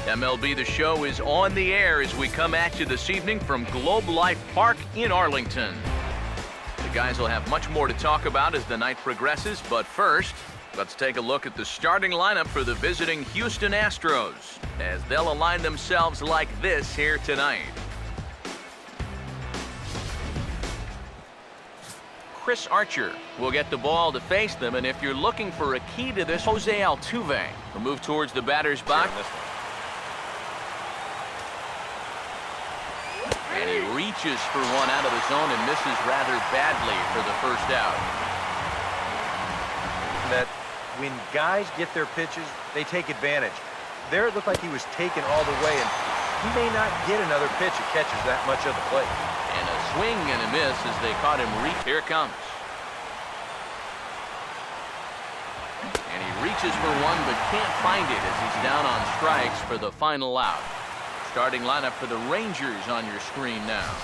MLB The Show is on the air as we come at you this evening from Globe Life Park in Arlington. The guys will have much more to talk about as the night progresses, but first, let's take a look at the starting lineup for the visiting Houston Astros as they'll align themselves like this here tonight. Chris Archer will get the ball to face them, and if you're looking for a key to this, Jose Altuve will move towards the batter's box. And he reaches for one out of the zone and misses rather badly for the first out. That when guys get their pitches, they take advantage. There it looked like he was taken all the way, and he may not get another pitch that catches that much of the plate. And a swing and a miss as they caught him reach. Here it comes. And he reaches for one but can't find it as he's down on strikes for the final out. Starting lineup for the Rangers on your screen now.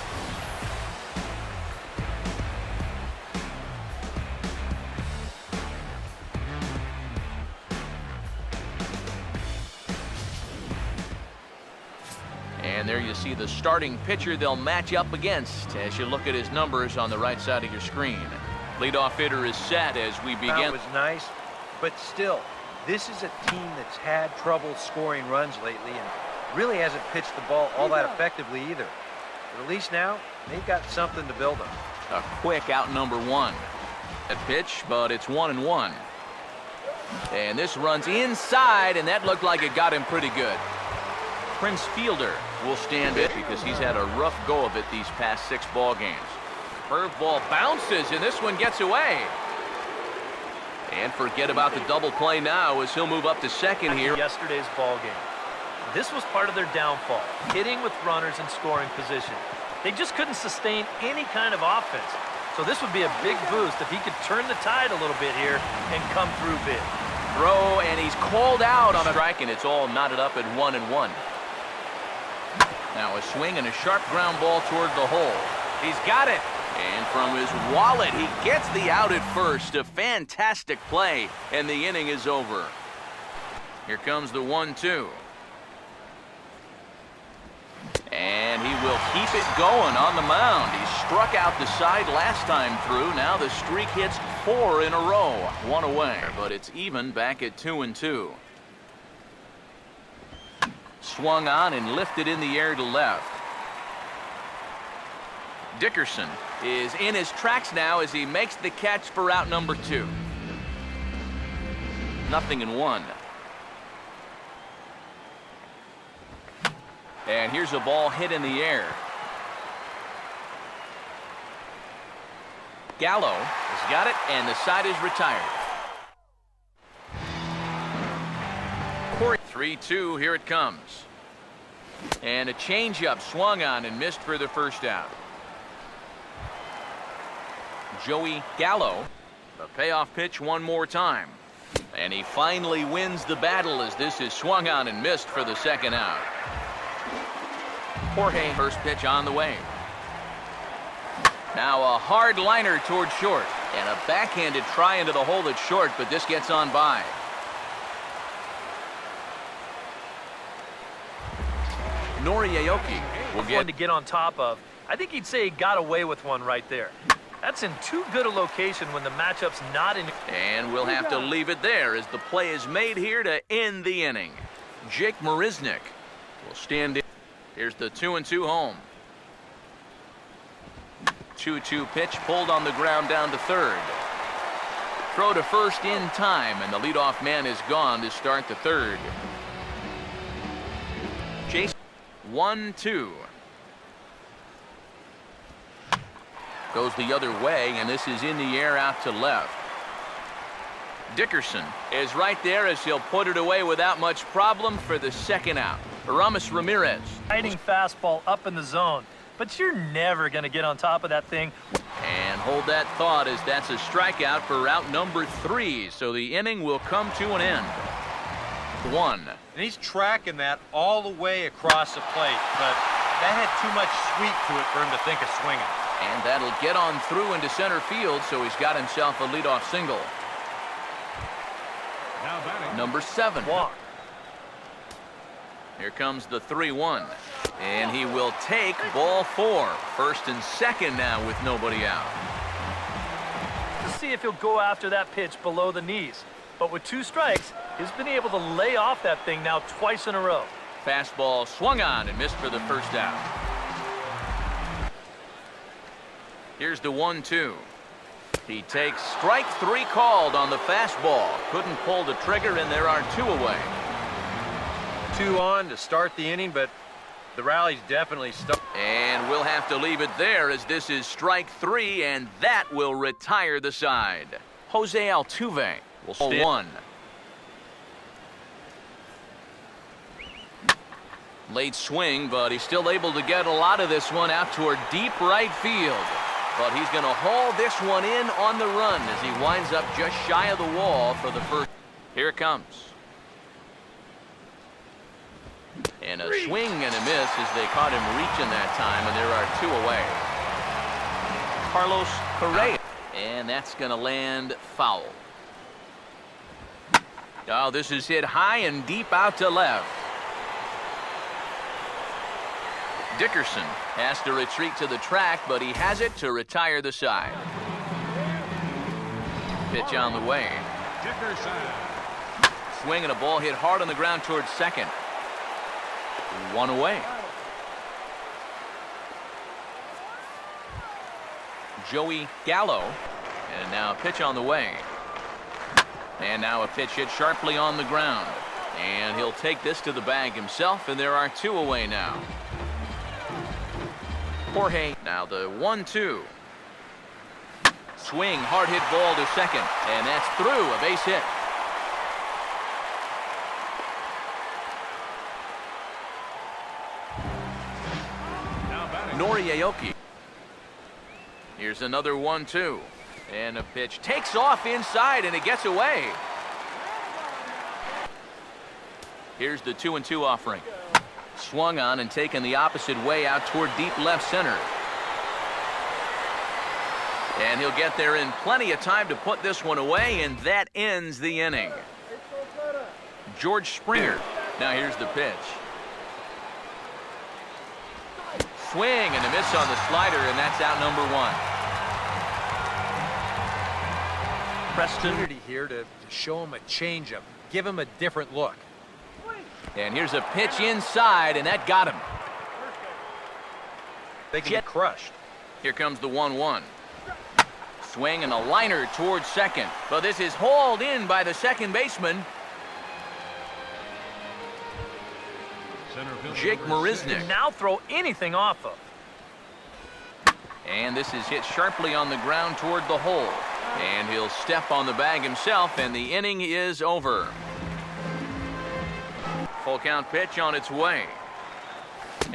And there you see the starting pitcher they'll match up against as you look at his numbers on the right side of your screen. Leadoff hitter is set as we begin. That was nice, but still, this is a team that's had trouble scoring runs lately and really hasn't pitched the ball all that effectively either. But at least now, they've got something to build on. A quick out number one. That pitch, but it's 1-1. And this runs inside, and that looked like it got him pretty good. Prince Fielder will stand it because he's had a rough go of it these past 6 ball games. Curveball bounces, and this one gets away. And forget about the double play now as he'll move up to second here. Yesterday's ball game. This was part of their downfall, hitting with runners in scoring position. They just couldn't sustain any kind of offense. So this would be a big boost if he could turn the tide a little bit here and come through big. Throw, and he's called out on a strike, and it's all knotted up at 1-1. Now a swing and a sharp ground ball toward the hole. He's got it. And from his wallet, he gets the out at first. A fantastic play, and the inning is over. Here comes the 1-2. And he will keep it going on the mound. He struck out the side last time through. Now the streak hits 4 in a row. 1 away, but it's even back at 2-2. Swung on and lifted in the air to left. Dickerson is in his tracks now as he makes the catch for out number 2. 0-1. And here's a ball hit in the air. Gallo has got it, and the side is retired. Corey, 3-2, here it comes. And a changeup swung on and missed for the first out. Joey Gallo, the payoff pitch one more time. And he finally wins the battle as this is swung on and missed for the second out. Jorge, first pitch on the way. Now a hard liner toward short, and a backhanded try into the hole that's short, but this gets on by. Noriaoki will get one to get on top of. I think he'd say he got away with one right there. That's in too good a location when the matchup's not in. And we'll have to leave it there as the play is made here to end the inning. Jake Marisnick will stand in. Here's the 2-2 home. 2-2 pitch pulled on the ground down to third. Throw to first in time, and the leadoff man is gone to start the third. Chase 1-2. Goes the other way, and this is in the air out to left. Dickerson is right there as he'll put it away without much problem for the second out. Aramis Ramirez. Fighting fastball up in the zone, but you're never going to get on top of that thing. And hold that thought as that's a strikeout for out number 3, so the inning will come to an end. 1. And he's tracking that all the way across the plate, but that had too much sweep to it for him to think of swinging. And that'll get on through into center field, so he's got himself a leadoff single. Number 7. Walk. Here comes the 3-1. And he will take ball 4. First and second now with nobody out. Let's see if he'll go after that pitch below the knees. But with 2 strikes, he's been able to lay off that thing now twice in a row. Fastball swung on and missed for the first out. Here's the 1-2. He takes strike 3 called on the fastball. Couldn't pull the trigger, and there are 2 away. 2 on to start the inning, but the rally's definitely stuck. And we'll have to leave it there as this is strike 3, and that will retire the side. Jose Altuve will stand 1. Late swing, but he's still able to get a lot of this one out toward deep right field. But he's going to haul this one in on the run as he winds up just shy of the wall for the first. Here it comes. And a swing and a miss as they caught him reaching that time, and there are 2 away. Carlos Correa. And that's going to land foul. Oh, this is hit high and deep out to left. Dickerson has to retreat to the track, but he has it to retire the side. Pitch on the way. Dickerson. Swing and a ball hit hard on the ground towards second. 1 away. Joey Gallo. And now a pitch on the way. And now a pitch hit sharply on the ground. And he'll take this to the bag himself, and there are 2 away now. Jorge. Now the 1-2. Swing, hard hit ball to second, and that's through, a base hit. Noriaoki. Here's another 1-2. And a pitch takes off inside, and it gets away. Here's the 2-2 offering. Swung on and taken the opposite way out toward deep left center. And he'll get there in plenty of time to put this one away, and that ends the inning. George Springer. Now here's the pitch. Swing and a miss on the slider, and that's out number 1. Preston here to show him a changeup, give him a different look. And here's a pitch inside, and that got him. They can get crushed. Here comes the 1-1. Swing and a liner towards second. But this is hauled in by the second baseman. Jake Marisnick. Can now throw anything off of. And this is hit sharply on the ground toward the hole. And he'll step on the bag himself, and the inning is over. Full count pitch on its way.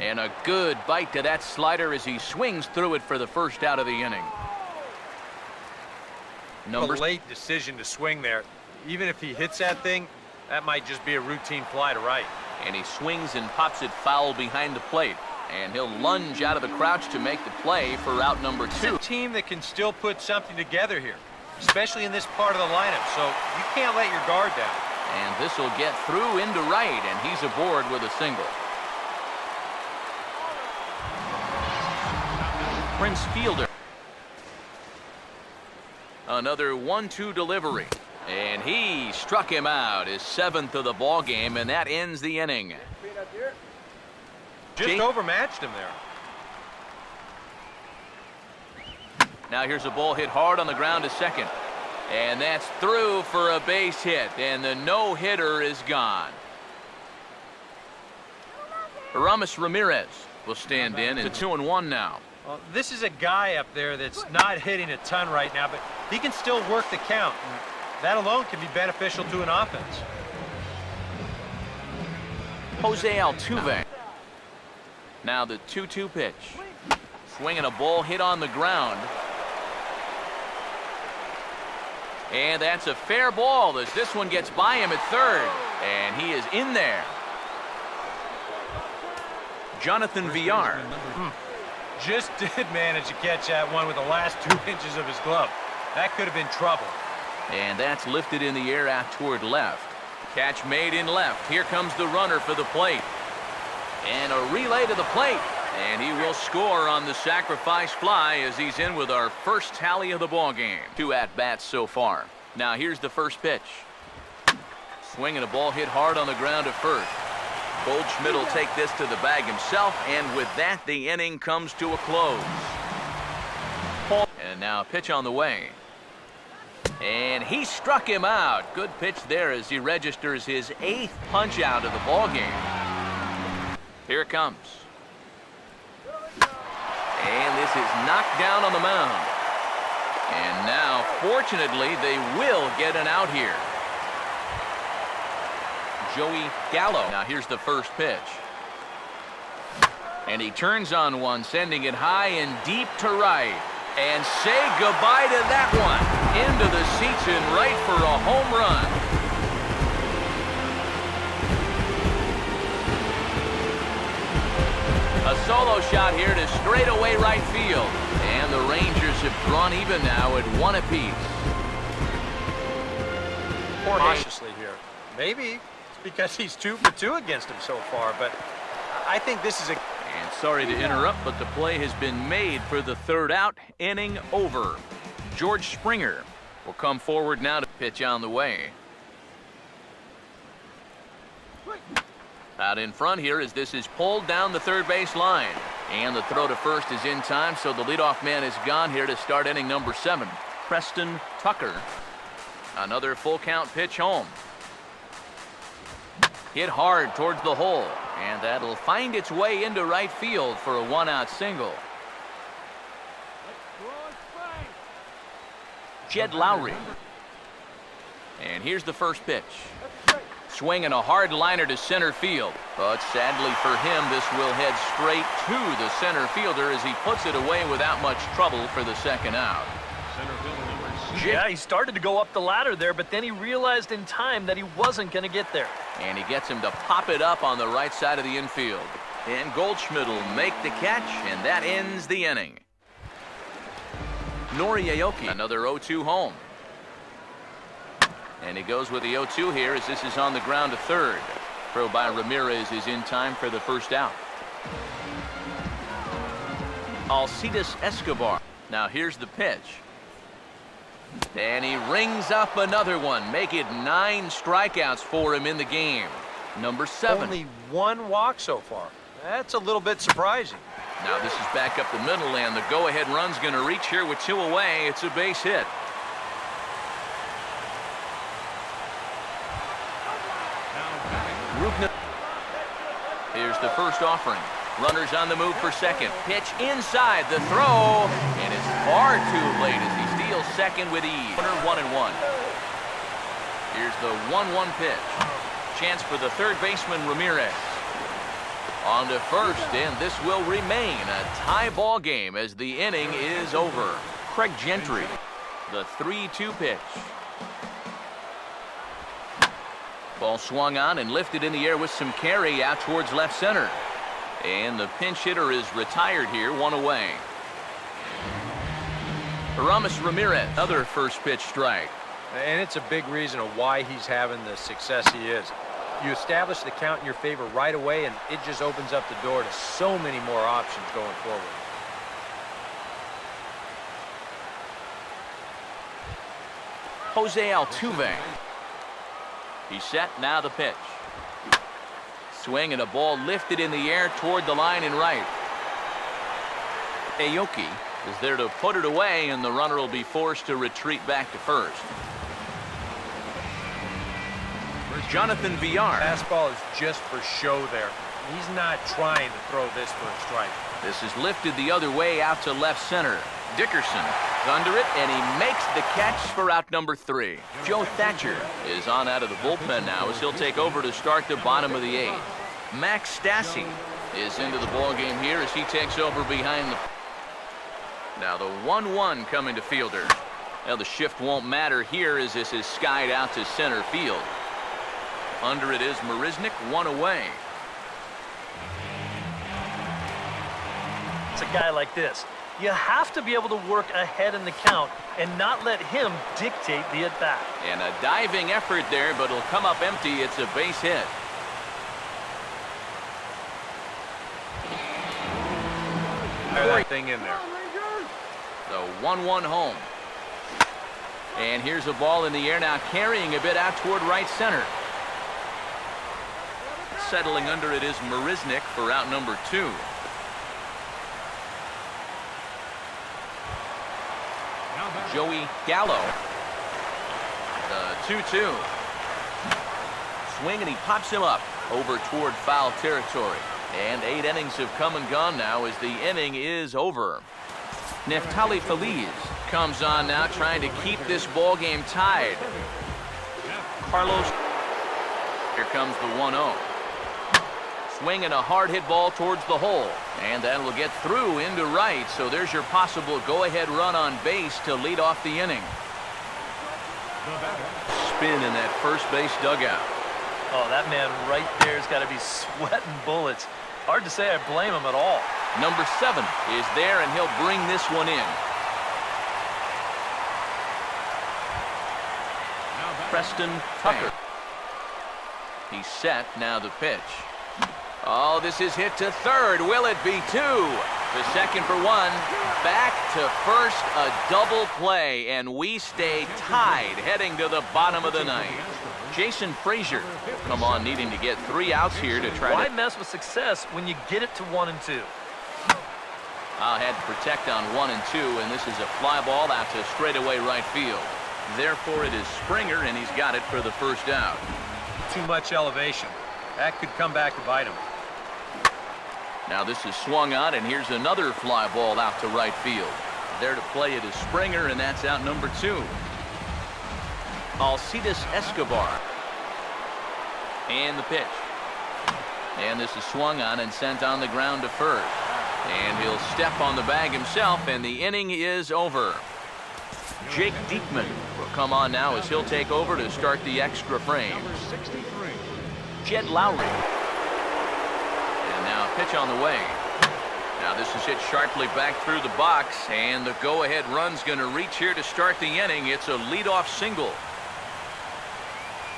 And a good bite to that slider as he swings through it for the first out of the inning. A late decision to swing there. Even if he hits that thing, that might just be a routine fly to right. And he swings and pops it foul behind the plate. And he'll lunge out of the crouch to make the play for out number 2. It's a team that can still put something together here, especially in this part of the lineup, so you can't let your guard down. And this will get through into right, and he's aboard with a single. Prince Fielder. Another 1-2 delivery. And he struck him out, his 7th of the ball game, and that ends the inning. Just overmatched him there. Now here's a ball hit hard on the ground to second. And that's through for a base hit, and the no-hitter is gone. Aramis Ramirez will stand in, and 2-1 now. Well, this is a guy up there that's not hitting a ton right now, but he can still work the count. And that alone can be beneficial to an offense. Jose Altuve. Now the 2-2 pitch. Swinging a ball hit on the ground. And that's a fair ball as this one gets by him at third. And he is in there. Jonathan Villar. Just did manage to catch that one with the last 2 inches of his glove. That could have been trouble. And that's lifted in the air out toward left. Catch made in left. Here comes the runner for the plate. And a relay to the plate. And he will score on the sacrifice fly as he's in with our first tally of the ball game. 2 at-bats so far. Now here's the first pitch. Swinging a ball hit hard on the ground at first. Goldschmidt will take this to the bag himself, and with that, the inning comes to a close. And now a pitch on the way. And he struck him out. Good pitch there as he registers his 8th punch out of the ball game. Here it comes. And this is knocked down on the mound. And now, fortunately, they will get an out here. Joey Gallo. Now here's the first pitch. And he turns on one, sending it high and deep to right. And say goodbye to that one. Into the seats in right for a home run. A solo shot here to straightaway right field. And the Rangers have drawn even now at 1 apiece. Jorge. Cautiously here. Maybe it's because he's 2 for 2 against him so far, but I think this is a... And sorry to interrupt, but the play has been made for the 3rd out. Inning over. George Springer will come forward now to pitch on the way. Out in front here as this is pulled down the 3rd base line. And the throw to first is in time, so the leadoff man is gone here to start inning number 7. Preston Tucker. Another full count pitch home. Hit hard towards the hole. And that'll find its way into right field for a 1-out single. Jed Lowry. And here's the first pitch. Swinging a hard liner to center field. But sadly for him, this will head straight to the center fielder as he puts it away without much trouble for the 2nd out. Yeah, he started to go up the ladder there, but then he realized in time that he wasn't going to get there. And he gets him to pop it up on the right side of the infield. And Goldschmidt will make the catch, and that ends the inning. Nori Aoki, another 0-2 home. And he goes with the 0-2 here as this is on the ground to 3rd. Throw by Ramirez is in time for the 1st out. Alcides Escobar. Now here's the pitch. And he rings up another one. Make it 9 strikeouts for him in the game. Number 7. Only 1 walk so far. That's a little bit surprising. Now this is back up the middle, and the go-ahead run's going to reach here with 2 away. It's a base hit. Rougned. Here's the first offering. Runners on the move for 2nd. Pitch inside the throw, and it's far too late as he steals 2nd with ease. 1-1. Here's the 1-1 pitch. Chance for the 3rd baseman Ramirez. On to 1st, and this will remain a tie ball game as the inning is over. Craig Gentry, the 3-2 pitch. Ball swung on and lifted in the air with some carry out towards left center. And the pinch hitter is retired here, 1 away. Ramos Ramirez, other first pitch strike. And it's a big reason of why he's having the success he is. You establish the count in your favor right away, and it just opens up the door to so many more options going forward. Jose Altuve. He's set, now the pitch. Swing and a ball lifted in the air toward the line and right. Aoki is there to put it away, and the runner will be forced to retreat back to 1st. Jonathan Villar. Fastball is just for show there. He's not trying to throw this for a strike. This is lifted the other way out to left center. Dickerson is under it, and he makes the catch for out number 3. Joe Thatcher is on out of the bullpen now as he'll take over to start the bottom of the 8th. Max Stassi is into the ball game here as he takes over behind the... Now the 1-1 coming to fielder. Now the shift won't matter here as this is skied out to center field. Under it is Marisnik, 1 away. It's a guy like this. You have to be able to work ahead in the count and not let him dictate the at-bat. And a diving effort there, but it'll come up empty. It's a base hit. that thing in there. So 1-1 home. And here's a ball in the air now, carrying a bit out toward right center. Settling under it is Marisnik for out number 2. Joey Gallo. The 2-2. Swing, and he pops him up over toward foul territory. And 8 innings have come and gone now as the inning is over. Neftali Feliz comes on now, trying to keep this ball game tied. Carlos. Here comes the 1-0. Swinging a hard hit ball towards the hole, and that will get through into right. So there's your possible go-ahead run on base to lead off the inning. Spin in that first base dugout. Oh, that man right there's got to be sweating bullets. Hard to say I blame him at all. Number 7 is there, and he'll bring this one in. Preston Tucker. He's set. Now the pitch. Oh, this is hit to third. Will it be 2? The second for 1. Back to first, a double play, and we stay tied heading to the bottom of the ninth. Jason Frazier will come on needing to get 3 outs here to try. Why to mess with success when you get it to 1 and 2? Had to protect on 1 and 2, and this is a fly ball out to straightaway right field. Therefore, it is Springer, and he's got it for the first out. Too much elevation. That could come back to bite him. Now this is swung on, and here's another fly ball out to right field. There to play it is Springer, and that's out number 2. Alcides Escobar. And the pitch. And this is swung on and sent on the ground to first. And he'll step on the bag himself, and the inning is over. Jake Diekman will come on now as he'll take over to start the extra frame. Jed Lowry. And now a pitch on the way. Now this is hit sharply back through the box, and the go-ahead run's going to reach here to start the inning. It's a leadoff single.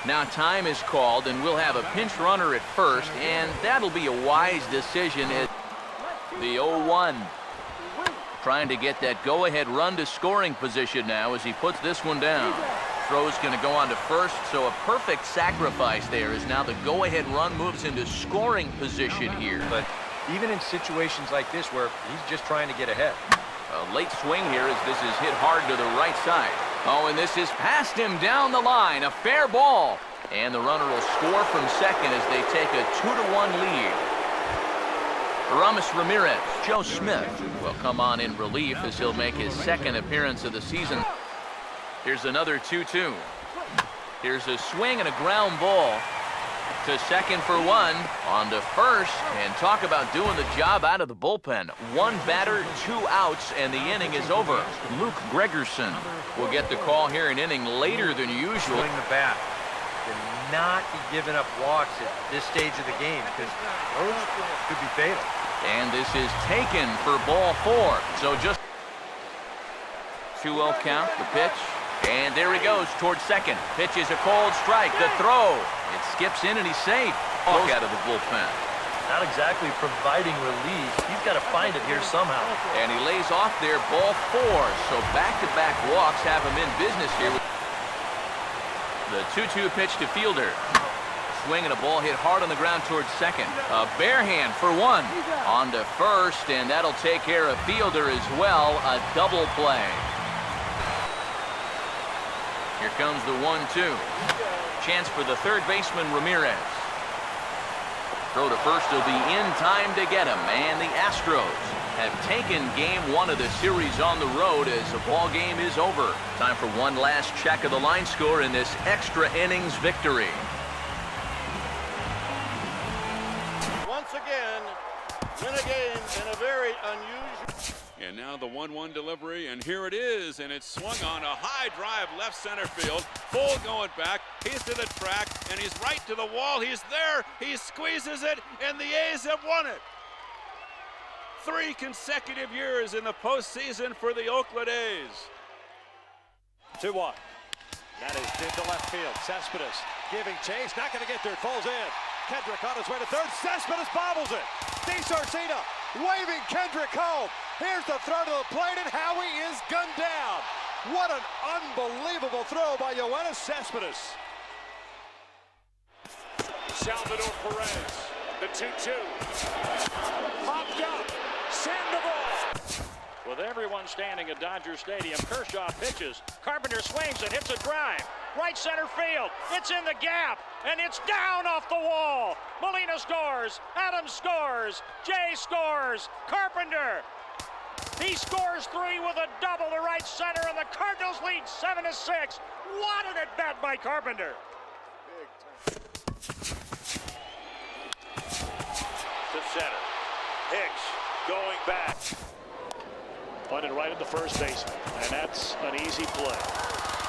Now time is called, and we'll have a pinch runner at first, and that'll be a wise decision at the 0-1. Trying to get that go-ahead run to scoring position now as he puts this one down. Throw's going to go on to first, so a perfect sacrifice there as now the go-ahead run moves into scoring position here. But even in situations like this where he's just trying to get ahead. A late swing here as this is hit hard to the right side. Oh, and this is past him down the line. A fair ball. And the runner will score from second as they take a 2-1 lead. Ramos Ramirez, Joe Smith will come on in relief as he'll make his second appearance of the season. Here's another 2-2. Here's a swing and a ground ball to second for 1. On to first, and talk about doing the job out of the bullpen. 1 batter, 2 outs, and the inning is over. Luke Gregerson will get the call here, an inning later than usual. Swing the bat. To not be giving up walks at this stage of the game, because those could be fatal. And this is taken for ball 4. So just 2-0 count, the pitch. And there he goes towards second. Pitch is a cold strike. The throw. It skips in, and he's safe. Walk out of the bullpen. Not exactly providing relief. He's got to find it here somehow. And he lays off there, ball 4. So back-to-back walks have him in business here. The 2-2 pitch to Fielder. Swing and a ball hit hard on the ground towards second. A bare hand for 1. On to first, and that'll take care of Fielder as well. A double play. Here comes the 1-2. Chance for the third baseman, Ramirez. Throw to first will be in time to get him. And the Astros have taken game 1 of the series on the road as the ball game is over. Time for one last check of the line score in this extra innings victory. Once again, win a game in a very unusual. And now the 1-1 delivery, and here it is, and it's swung on a high drive left center field. Full going back. He's to the track, and he's right to the wall. He's there. He squeezes it, and the A's have won it. 3 consecutive years in the postseason for the Oakland A's. 2-1. That is into left field. Cespedes giving chase. Not going to get there. Falls in. Kendrick on his way to third. Cespedes bobbles it. DeSarcina waving Kendrick home. Here's the throw to the plate, and Howie is gunned down. What an unbelievable throw by Yoenis Cespedes. Salvador Perez, the 2-2. Popped up. Sandoval. With everyone standing at Dodger Stadium, Kershaw pitches. Carpenter swings and hits a drive. Right center field. It's in the gap, and it's down off the wall. Molina scores. Adams scores. Jay scores. Carpenter. He scores 3 with a double to right center, and the Cardinals lead 7-6. What an at-bat by Carpenter. To center. Hicks going back. Punted right at the first baseman, and that's an easy play.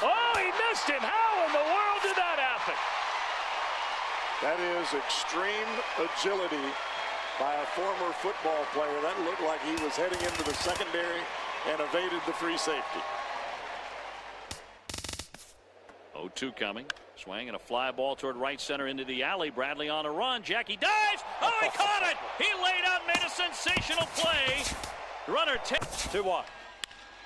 Oh, he missed him. How in the world did that happen? That is extreme agility by a former football player. That looked like he was heading into the secondary and evaded the free safety. 0-2 coming. Swing and a fly ball toward right center into the alley. Bradley on a run. Jackie dives. Oh, he caught it. He laid out, made a sensational play. Runner 2-1.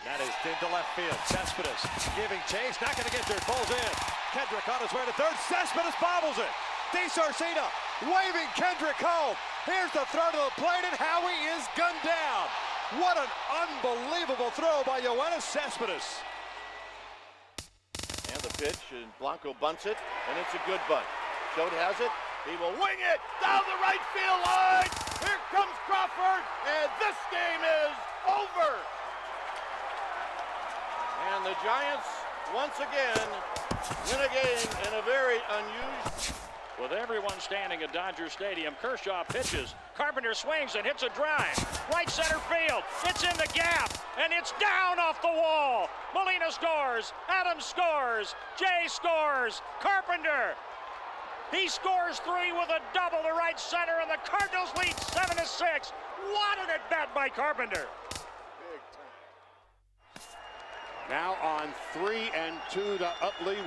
That is into left field. Cespedes giving chase. Not going to get there. Pulls in. Kendrick on his way to third. Cespedes bobbles it. DeSarcina waving Kendrick home. Here's the throw to the plate, and Howie is gunned down. What an unbelievable throw by Yoenis Cespedes. And the pitch, and Blanco bunts it, and it's a good bunt. Schott has it. He will wing it down the right field line. Here comes Crawford, and this game is over. And the Giants, once again, win a game in a very unusual... With everyone standing at Dodger Stadium, Kershaw pitches. Carpenter swings and hits a drive. Right center field. It's in the gap, and it's down off the wall. Molina scores. Adams scores. Jay scores. Carpenter. He scores 3 with a double to right center, and the Cardinals lead 7-6. What an at-bat by Carpenter. Now on 3-2 to Utley with